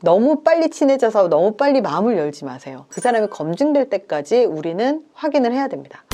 너무 빨리 친해져서 너무 빨리 마음을 열지 마세요. 그 사람이 검증될 때까지 우리는 확인을 해야 됩니다.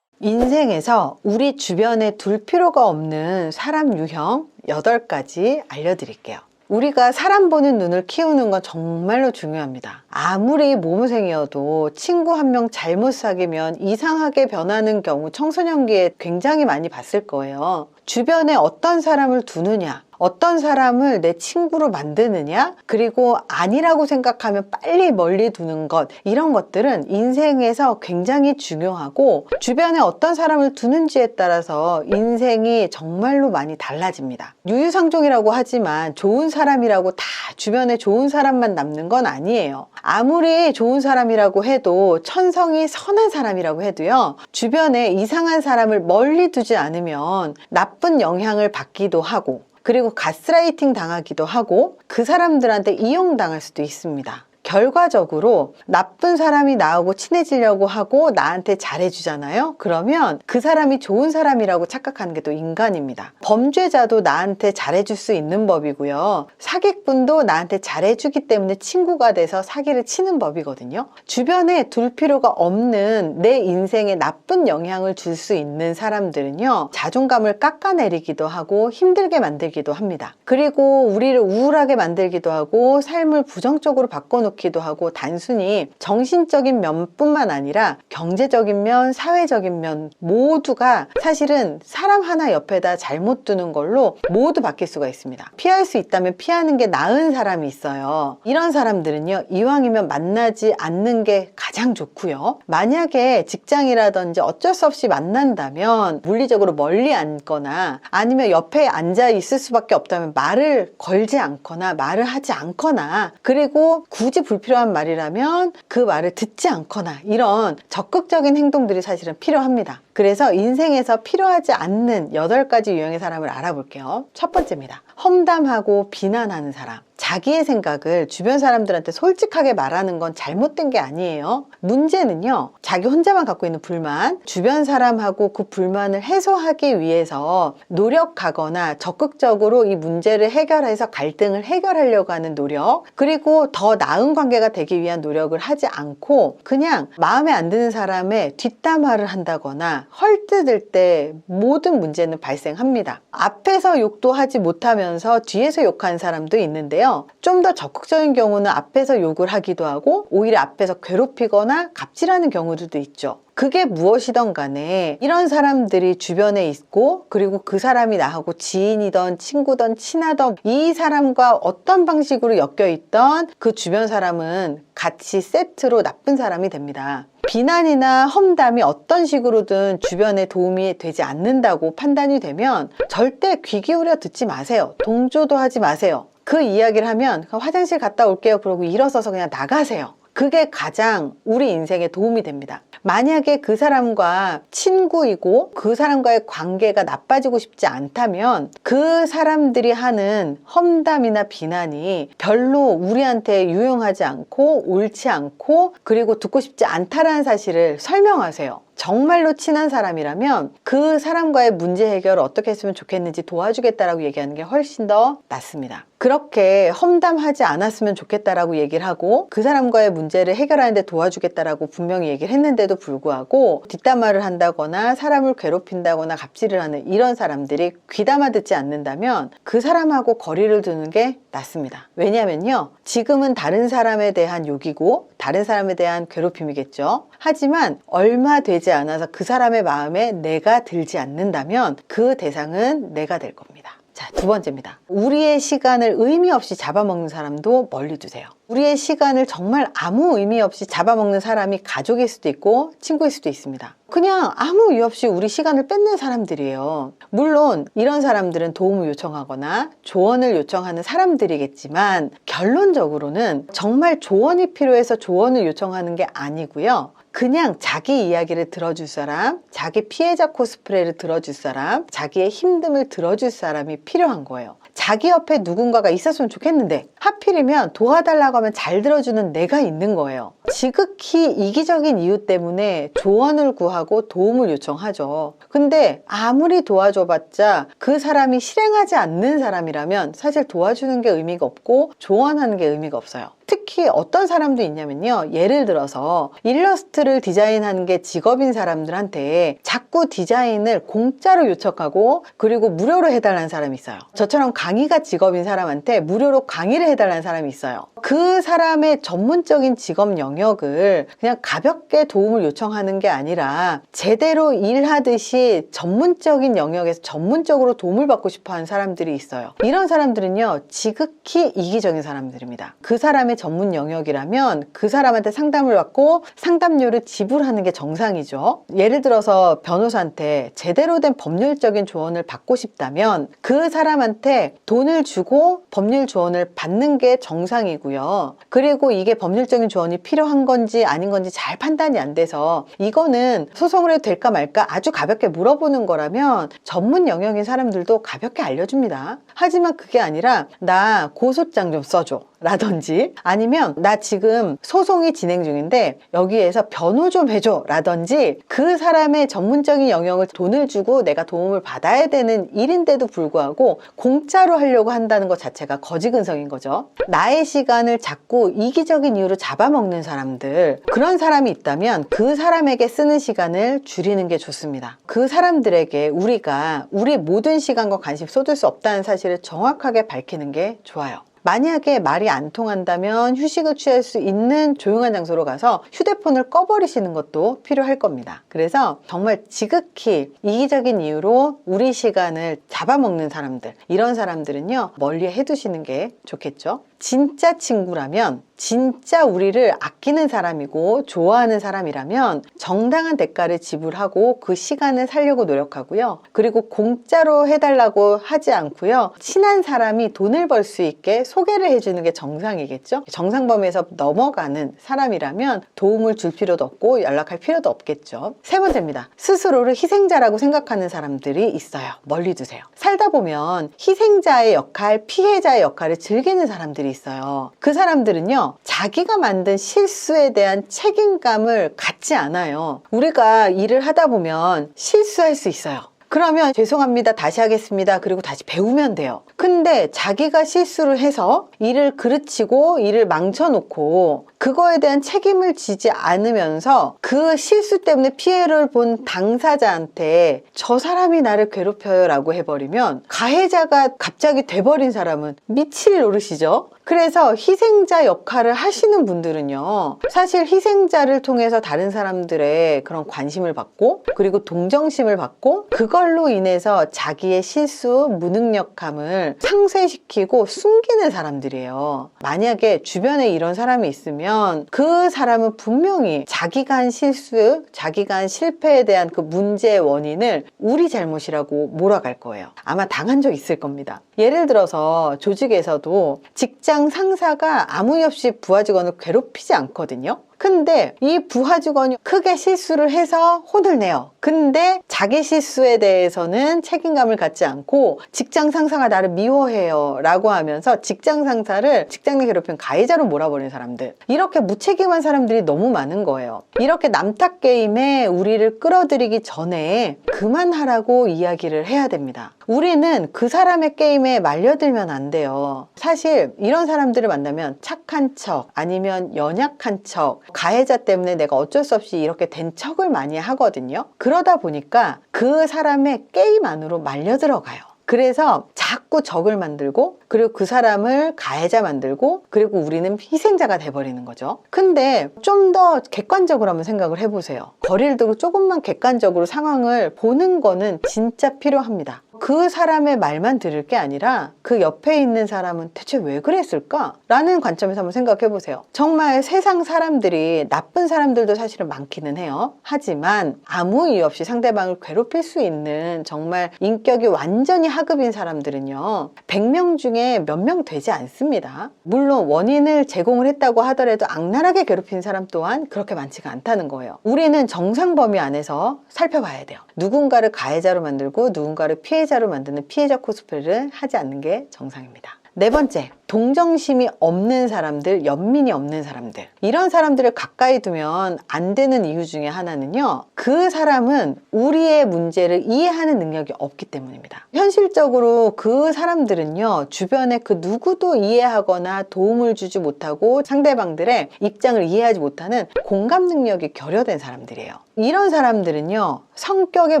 인생에서 우리 주변에 둘 필요가 없는 사람 유형 8가지 알려드릴게요. 우리가 사람 보는 눈을 키우는 건 정말로 중요합니다. 아무리 모무생이어도 친구 한 명 잘못 사귀면 이상하게 변하는 경우 청소년기에 굉장히 많이 봤을 거예요. 주변에 어떤 사람을 두느냐, 어떤 사람을 내 친구로 만드느냐, 그리고 아니라고 생각하면 빨리 멀리 두는 것, 이런 것들은 인생에서 굉장히 중요하고 주변에 어떤 사람을 두는지에 따라서 인생이 정말로 많이 달라집니다. 유유상종이라고 하지만 좋은 사람이라고 다 주변에 좋은 사람만 남는 건 아니에요. 아무리 좋은 사람이라고 해도 천성이 선한 사람이라고 해도요, 주변에 이상한 사람을 멀리 두지 않으면 나쁜 영향을 받기도 하고, 그리고 가스라이팅 당하기도 하고 그 사람들한테 이용당할 수도 있습니다. 결과적으로 나쁜 사람이 나하고 친해지려고 하고 나한테 잘해주잖아요. 그러면 그 사람이 좋은 사람이라고 착각하는 게 또 인간입니다. 범죄자도 나한테 잘해줄 수 있는 법이고요. 사기꾼도 나한테 잘해주기 때문에 친구가 돼서 사기를 치는 법이거든요. 주변에 둘 필요가 없는 내 인생에 나쁜 영향을 줄 수 있는 사람들은요, 자존감을 깎아내리기도 하고 힘들게 만들기도 합니다. 그리고 우리를 우울하게 만들기도 하고 삶을 부정적으로 바꿔놓기도 하고, 단순히 정신적인 면뿐만 아니라 경제적인 면, 사회적인 면 모두가 사실은 사람 하나 옆에다 잘못 두는 걸로 모두 바뀔 수가 있습니다. 피할 수 있다면 피하는 게 나은 사람이 있어요. 이런 사람들은요, 이왕이면 만나지 않는 게 가장 좋고요. 만약에 직장이라든지 어쩔 수 없이 만난다면 물리적으로 멀리 앉거나 아니면 옆에 앉아 있을 수밖에 없다면 말을 걸지 않거나 말을 하지 않거나, 그리고 굳이 불필요한 말이라면 그 말을 듣지 않거나, 이런 적극적인 행동들이 사실은 필요합니다. 그래서 인생에서 필요하지 않는 8가지 유형의 사람을 알아볼게요. 첫 번째입니다. 험담하고 비난하는 사람. 자기의 생각을 주변 사람들한테 솔직하게 말하는 건 잘못된 게 아니에요. 문제는요, 자기 혼자만 갖고 있는 불만, 주변 사람하고 그 불만을 해소하기 위해서 노력하거나 적극적으로 이 문제를 해결해서 갈등을 해결하려고 하는 노력, 그리고 더 나은 관계가 되기 위한 노력을 하지 않고 그냥 마음에 안 드는 사람의 뒷담화를 한다거나 헐뜯을 때 모든 문제는 발생합니다. 앞에서 욕도 하지 못하면서 뒤에서 욕하는 사람도 있는데요, 좀 더 적극적인 경우는 앞에서 욕을 하기도 하고 오히려 앞에서 괴롭히거나 갑질하는 경우들도 있죠. 그게 무엇이든 간에 이런 사람들이 주변에 있고, 그리고 그 사람이 나하고 지인이던 친구든 친하던 이 사람과 어떤 방식으로 엮여있던 그 주변 사람은 같이 세트로 나쁜 사람이 됩니다. 비난이나 험담이 어떤 식으로든 주변에 도움이 되지 않는다고 판단이 되면 절대 귀 기울여 듣지 마세요. 동조도 하지 마세요. 그 이야기를 하면 화장실 갔다 올게요 그러고 일어서서 그냥 나가세요. 그게 가장 우리 인생에 도움이 됩니다. 만약에 그 사람과 친구이고 그 사람과의 관계가 나빠지고 싶지 않다면 그 사람들이 하는 험담이나 비난이 별로 우리한테 유용하지 않고 옳지 않고 그리고 듣고 싶지 않다라는 사실을 설명하세요. 정말로 친한 사람이라면 그 사람과의 문제 해결을 어떻게 했으면 좋겠는지 도와주겠다라고 얘기하는 게 훨씬 더 낫습니다. 그렇게 험담하지 않았으면 좋겠다라고 얘기를 하고 그 사람과의 문제를 해결하는데 도와주겠다라고 분명히 얘기를 했는데도 불구하고 뒷담화를 한다거나 사람을 괴롭힌다거나 갑질을 하는 이런 사람들이 귀담아 듣지 않는다면 그 사람하고 거리를 두는 게 낫습니다. 왜냐면요, 지금은 다른 사람에 대한 욕이고 다른 사람에 대한 괴롭힘이겠죠. 하지만 얼마 되지 않아서 그 사람의 마음에 내가 들지 않는다면 그 대상은 내가 될 겁니다. 자, 두 번째입니다. 우리의 시간을 의미 없이 잡아먹는 사람도 멀리 두세요. 우리의 시간을 정말 아무 의미 없이 잡아먹는 사람이 가족일 수도 있고 친구일 수도 있습니다. 그냥 아무 이유 없이 우리 시간을 뺏는 사람들이에요. 물론 이런 사람들은 도움을 요청하거나 조언을 요청하는 사람들이겠지만 결론적으로는 정말 조언이 필요해서 조언을 요청하는 게 아니고요. 그냥 자기 이야기를 들어줄 사람, 자기 피해자 코스프레를 들어줄 사람, 자기의 힘듦을 들어줄 사람이 필요한 거예요. 자기 옆에 누군가가 있었으면 좋겠는데 하필이면 도와달라고 하면 잘 들어주는 내가 있는 거예요. 지극히 이기적인 이유 때문에 조언을 구하고 도움을 요청하죠. 근데 아무리 도와줘봤자 그 사람이 실행하지 않는 사람이라면 사실 도와주는 게 의미가 없고 조언하는 게 의미가 없어요. 특히 어떤 사람도 있냐면요, 예를 들어서 일러스트를 디자인하는 게 직업인 사람들한테 자꾸 디자인을 공짜로 요청하고 그리고 무료로 해달라는 사람이 있어요. 저처럼 강의가 직업인 사람한테 무료로 강의를 해달라는 사람이 있어요. 그 사람의 전문적인 직업 영역을 그냥 가볍게 도움을 요청하는 게 아니라 제대로 일하듯이 전문적인 영역에서 전문적으로 도움을 받고 싶어 하는 사람들이 있어요. 이런 사람들은요, 지극히 이기적인 사람들입니다. 그 사람의 전문 영역이라면 그 사람한테 상담을 받고 상담료를 지불하는 게 정상이죠. 예를 들어서 변호사한테 제대로 된 법률적인 조언을 받고 싶다면 그 사람한테 돈을 주고 법률 조언을 받는 게 정상이고요. 그리고 이게 법률적인 조언이 필요한 건지 아닌 건지 잘 판단이 안 돼서 이거는 소송을 해도 될까 말까 아주 가볍게 물어보는 거라면 전문 영역인 사람들도 가볍게 알려줍니다. 하지만 그게 아니라 나 고소장 좀 써줘 라든지 아니면 나 지금 소송이 진행 중인데 여기에서 변호 좀 해줘 라든지 그 사람의 전문적인 영역을 돈을 주고 내가 도움을 받아야 되는 일인데도 불구하고 공짜로 하려고 한다는 것 자체가 거지근성인 거죠. 나의 시간을 자꾸 이기적인 이유로 잡아먹는 사람들, 그런 사람이 있다면 그 사람에게 쓰는 시간을 줄이는 게 좋습니다. 그 사람들에게 우리가 우리 모든 시간과 관심 쏟을 수 없다는 사실을 정확하게 밝히는 게 좋아요. 만약에 말이 안 통한다면 휴식을 취할 수 있는 조용한 장소로 가서 휴대폰을 꺼버리시는 것도 필요할 겁니다. 그래서 정말 지극히 이기적인 이유로 우리 시간을 잡아먹는 사람들, 이런 사람들은요, 멀리 해두시는 게 좋겠죠. 진짜 친구라면, 진짜 우리를 아끼는 사람이고 좋아하는 사람이라면 정당한 대가를 지불하고 그 시간을 살려고 노력하고요. 그리고 공짜로 해달라고 하지 않고요. 친한 사람이 돈을 벌 수 있게 소개를 해주는 게 정상이겠죠. 정상범위에서 넘어가는 사람이라면 도움을 줄 필요도 없고 연락할 필요도 없겠죠. 세 번째입니다. 스스로를 희생자라고 생각하는 사람들이 있어요. 멀리 두세요. 살다 보면 희생자의 역할, 피해자의 역할을 즐기는 사람들이 있어요. 그 사람들은요, 자기가 만든 실수에 대한 책임감을 갖지 않아요. 우리가 일을 하다 보면 실수할 수 있어요. 그러면 죄송합니다, 다시 하겠습니다, 그리고 다시 배우면 돼요. 근데 자기가 실수를 해서 일을 그르치고 일을 망쳐놓고 그거에 대한 책임을 지지 않으면서 그 실수 때문에 피해를 본 당사자한테 저 사람이 나를 괴롭혀요 라고 해버리면 가해자가 갑자기 돼버린 사람은 미칠 노릇이죠. 그래서 희생자 역할을 하시는 분들은요, 사실 희생자를 통해서 다른 사람들의 그런 관심을 받고 그리고 동정심을 받고 그걸로 인해서 자기의 실수, 무능력함을 상쇄시키고 숨기는 사람들이에요. 만약에 주변에 이런 사람이 있으면 그 사람은 분명히 자기가 한 실수, 자기가 한 실패에 대한 그 문제의 원인을 우리 잘못이라고 몰아갈 거예요. 아마 당한 적 있을 겁니다. 예를 들어서 조직에서도 직장 상사가 아무 이유 없이 부하 직원을 괴롭히지 않거든요. 근데 이 부하 직원이 크게 실수를 해서 혼을 내요. 근데 자기 실수에 대해서는 책임감을 갖지 않고 직장 상사가 나를 미워해요 라고 하면서 직장 상사를 직장 내 괴롭힌 가해자로 몰아버리는 사람들, 이렇게 무책임한 사람들이 너무 많은 거예요. 이렇게 남탓 게임에 우리를 끌어들이기 전에 그만하라고 이야기를 해야 됩니다. 우리는 그 사람의 게임에 말려들면 안 돼요. 사실 이런 사람들을 만나면 착한 척 아니면 연약한 척, 가해자 때문에 내가 어쩔 수 없이 이렇게 된 척을 많이 하거든요. 그러다 보니까 그 사람의 게임 안으로 말려 들어가요. 그래서 자꾸 적을 만들고 그리고 그 사람을 가해자 만들고 그리고 우리는 희생자가 돼버리는 거죠. 근데 좀 더 객관적으로 한번 생각을 해보세요. 거리를 두고 조금만 객관적으로 상황을 보는 거는 진짜 필요합니다. 그 사람의 말만 들을 게 아니라 그 옆에 있는 사람은 대체 왜 그랬을까? 라는 관점에서 한번 생각해 보세요. 정말 세상 사람들이 나쁜 사람들도 사실은 많기는 해요. 하지만 아무 이유 없이 상대방을 괴롭힐 수 있는 정말 인격이 완전히 하급인 사람들은요, 100명 중에 몇 명 되지 않습니다. 물론 원인을 제공을 했다고 하더라도 악랄하게 괴롭히는 사람 또한 그렇게 많지가 않다는 거예요. 우리는 정상 범위 안에서 살펴봐야 돼요. 누군가를 가해자로 만들고 누군가를 피해자로 만드는 피해자 코스프레를 하지 않는 게 정상입니다. 네 번째, 동정심이 없는 사람들, 연민이 없는 사람들. 이런 사람들을 가까이 두면 안 되는 이유 중에 하나는요, 그 사람은 우리의 문제를 이해하는 능력이 없기 때문입니다. 현실적으로 그 사람들은요, 주변에 그 누구도 이해하거나 도움을 주지 못하고 상대방들의 입장을 이해하지 못하는 공감 능력이 결여된 사람들이에요. 이런 사람들은요, 성격의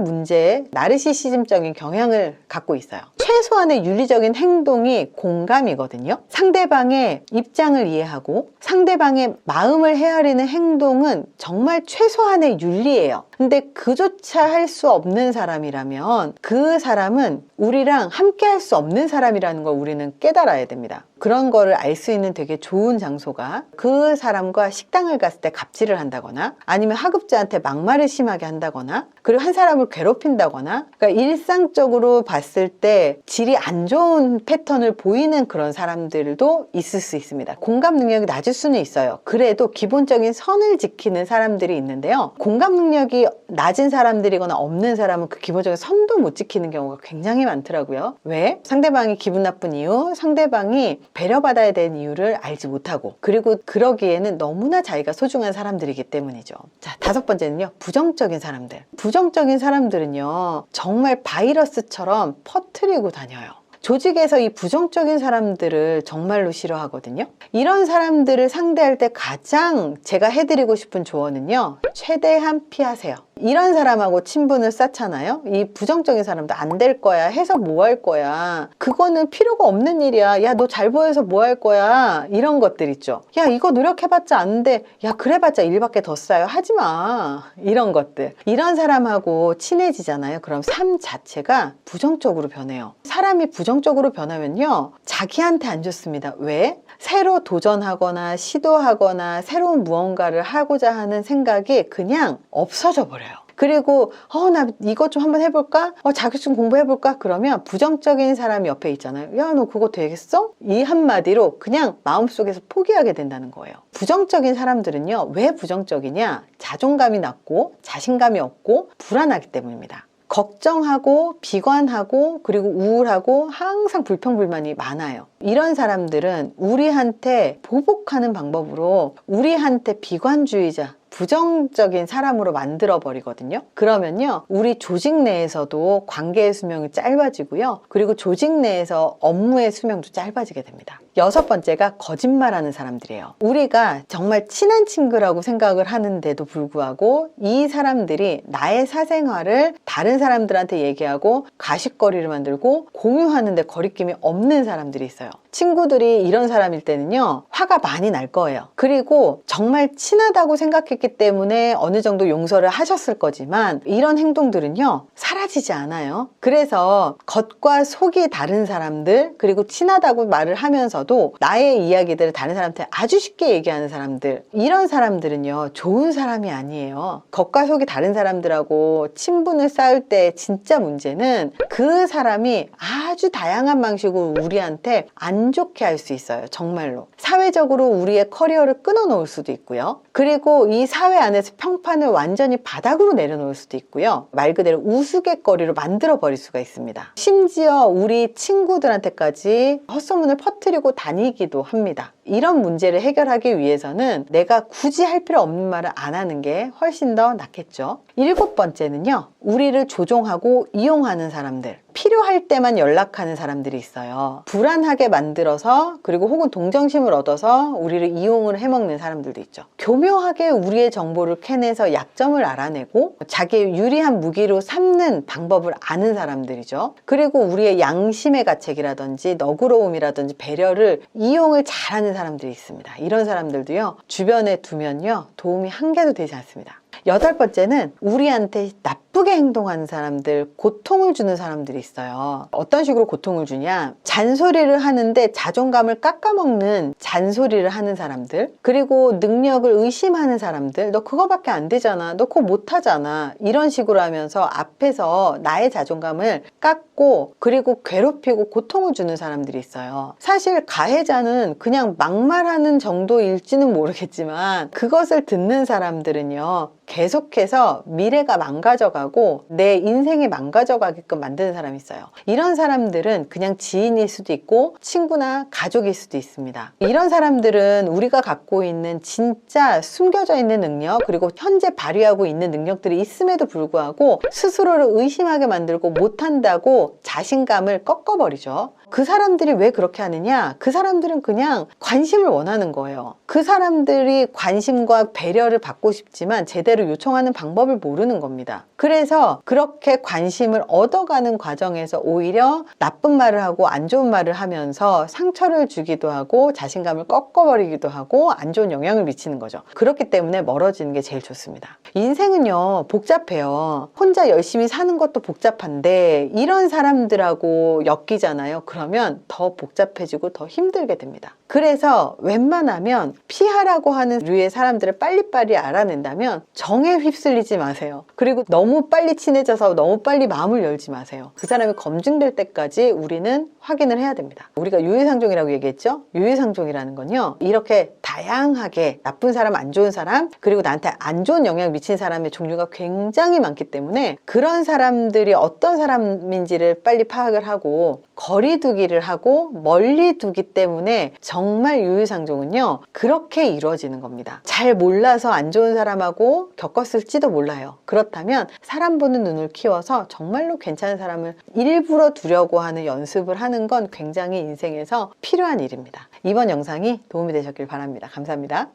문제에 나르시시즘적인 경향을 갖고 있어요. 최소한의 윤리적인 행동이 공감이거든요. 상대방의 입장을 이해하고 상대방의 마음을 헤아리는 행동은 정말 최소한의 윤리예요. 근데 그조차 할 수 없는 사람이라면 그 사람은 우리랑 함께 할 수 없는 사람이라는 걸 우리는 깨달아야 됩니다. 그런 거를 알 수 있는 되게 좋은 장소가 그 사람과 식당을 갔을 때 갑질을 한다거나 아니면 하급자한테 막말을 심하게 한다거나 그리고 한 사람을 괴롭힌다거나, 그러니까 일상적으로 봤을 때 질이 안 좋은 패턴을 보이는 그런 사람들도 있을 수 있습니다. 공감 능력이 낮을 수는 있어요. 그래도 기본적인 선을 지키는 사람들이 있는데요, 공감 능력이 낮은 사람들이거나 없는 사람은 그 기본적인 선도 못 지키는 경우가 굉장히 많더라고요. 왜? 상대방이 기분 나쁜 이유, 상대방이 배려받아야 되는 이유를 알지 못하고, 그리고 그러기에는 너무나 자기가 소중한 사람들이기 때문이죠. 자, 다섯 번째는요, 부정적인 사람들. 부정적인 사람들은요, 정말 바이러스처럼 퍼뜨리고 다녀요. 조직에서 이 부정적인 사람들을 정말로 싫어하거든요. 이런 사람들을 상대할 때 가장 제가 해드리고 싶은 조언은요, 최대한 피하세요. 이런 사람하고 친분을 쌓잖아요. 이 부정적인 사람도 안 될 거야 해서 뭐 할 거야, 그거는 필요가 없는 일이야, 야 너 잘 보여서 뭐 할 거야, 이런 것들 있죠. 야 이거 노력해봤자 안 돼, 야 그래봤자 일밖에 더 쌓여, 하지마, 이런 것들. 이런 사람하고 친해지잖아요. 그럼 삶 자체가 부정적으로 변해요. 사람이 부정적으로 변하면요, 자기한테 안 좋습니다. 왜? 새로 도전하거나 시도하거나 새로운 무언가를 하고자 하는 생각이 그냥 없어져 버려요. 그리고 나 이것 좀 한번 해볼까? 자격증 공부해볼까? 그러면 부정적인 사람이 옆에 있잖아요. 야 너 그거 되겠어? 이 한마디로 그냥 마음속에서 포기하게 된다는 거예요. 부정적인 사람들은요, 왜 부정적이냐? 자존감이 낮고 자신감이 없고 불안하기 때문입니다. 걱정하고 비관하고 그리고 우울하고 항상 불평불만이 많아요. 이런 사람들은 우리한테 보복하는 방법으로 우리한테 비관주의자, 부정적인 사람으로 만들어 버리거든요. 그러면요, 우리 조직 내에서도 관계의 수명이 짧아지고요, 그리고 조직 내에서 업무의 수명도 짧아지게 됩니다. 여섯 번째가 거짓말하는 사람들이에요. 우리가 정말 친한 친구라고 생각을 하는데도 불구하고 이 사람들이 나의 사생활을 다른 사람들한테 얘기하고 가십거리를 만들고 공유하는데 거리낌이 없는 사람들이 있어요. 친구들이 이런 사람일 때는요, 화가 많이 날 거예요. 그리고 정말 친하다고 생각했기 때문에 어느 정도 용서를 하셨을 거지만 이런 행동들은요, 사라지지 않아요. 그래서 겉과 속이 다른 사람들, 그리고 친하다고 말을 하면서도 나의 이야기들을 다른 사람한테 아주 쉽게 얘기하는 사람들, 이런 사람들은요, 좋은 사람이 아니에요. 겉과 속이 다른 사람들하고 친분을 쌓을 때 진짜 문제는 그 사람이 아주 다양한 방식으로 우리한테 안 좋게 할 수 있어요. 정말로. 사회적으로 우리의 커리어를 끊어놓을 수도 있고요. 그리고 이 사회 안에서 평판을 완전히 바닥으로 내려놓을 수도 있고요. 말 그대로 우스갯거리로 만들어 버릴 수가 있습니다. 심지어 우리 친구들한테까지 헛소문을 퍼뜨리고 다니기도 합니다. 이런 문제를 해결하기 위해서는 내가 굳이 할 필요 없는 말을 안 하는 게 훨씬 더 낫겠죠. 일곱 번째는요, 우리를 조종하고 이용하는 사람들. 필요할 때만 연락하는 사람들이 있어요. 불안하게 만들어서, 그리고 혹은 동정심을 얻어서 우리를 이용을 해먹는 사람들도 있죠. 교묘하게 우리의 정보를 캐내서 약점을 알아내고 자기의 유리한 무기로 삼는 방법을 아는 사람들이죠. 그리고 우리의 양심의 가책이라든지 너그러움이라든지 배려를 이용을 잘하는 사람들이 있습니다. 이런 사람들도요, 주변에 두면요, 도움이 한 개도 되지 않습니다. 여덟 번째는 우리한테 나쁜 나쁘게 행동하는 사람들, 고통을 주는 사람들이 있어요. 어떤 식으로 고통을 주냐? 잔소리를 하는데 자존감을 깎아먹는 잔소리를 하는 사람들, 그리고 능력을 의심하는 사람들. 너 그거밖에 안 되잖아, 너 그거 못하잖아, 이런 식으로 하면서 앞에서 나의 자존감을 깎고, 그리고 괴롭히고 고통을 주는 사람들이 있어요. 사실 가해자는 그냥 막말하는 정도일지는 모르겠지만, 그것을 듣는 사람들은요, 계속해서 미래가 망가져가고 내 인생이 망가져가게끔 만드는 사람이 있어요. 이런 사람들은 그냥 지인일 수도 있고 친구나 가족일 수도 있습니다. 이런 사람들은 우리가 갖고 있는 진짜 숨겨져 있는 능력, 그리고 현재 발휘하고 있는 능력들이 있음에도 불구하고 스스로를 의심하게 만들고 못한다고 자신감을 꺾어버리죠. 그 사람들이 왜 그렇게 하느냐? 그 사람들은 그냥 관심을 원하는 거예요. 그 사람들이 관심과 배려를 받고 싶지만 제대로 요청하는 방법을 모르는 겁니다. 그래서 그렇게 관심을 얻어가는 과정에서 오히려 나쁜 말을 하고 안 좋은 말을 하면서 상처를 주기도 하고 자신감을 꺾어버리기도 하고 안 좋은 영향을 미치는 거죠. 그렇기 때문에 멀어지는 게 제일 좋습니다. 인생은요, 복잡해요. 혼자 열심히 사는 것도 복잡한데 이런 사람들하고 엮이잖아요. 그러면 더 복잡해지고 더 힘들게 됩니다. 그래서 웬만하면 피하라고 하는 류의 사람들을 빨리빨리 알아낸다면 정에 휩쓸리지 마세요. 그리고 너무 빨리 친해져서 너무 빨리 마음을 열지 마세요. 그 사람이 검증될 때까지 우리는 확인을 해야 됩니다. 우리가 유해상종이라고 얘기했죠? 유해상종이라는 건요, 이렇게 다양하게 나쁜 사람, 안 좋은 사람, 그리고 나한테 안 좋은 영향을 미친 사람의 종류가 굉장히 많기 때문에 그런 사람들이 어떤 사람인지를 빨리 파악을 하고 거리두기를 하고 멀리 두기 때문에 정말 유유상종은요, 그렇게 이루어지는 겁니다. 잘 몰라서 안 좋은 사람하고 겪었을지도 몰라요. 그렇다면 사람 보는 눈을 키워서 정말로 괜찮은 사람을 일부러 두려고 하는 연습을 하는 건 굉장히 인생에서 필요한 일입니다. 이번 영상이 도움이 되셨길 바랍니다. 감사합니다.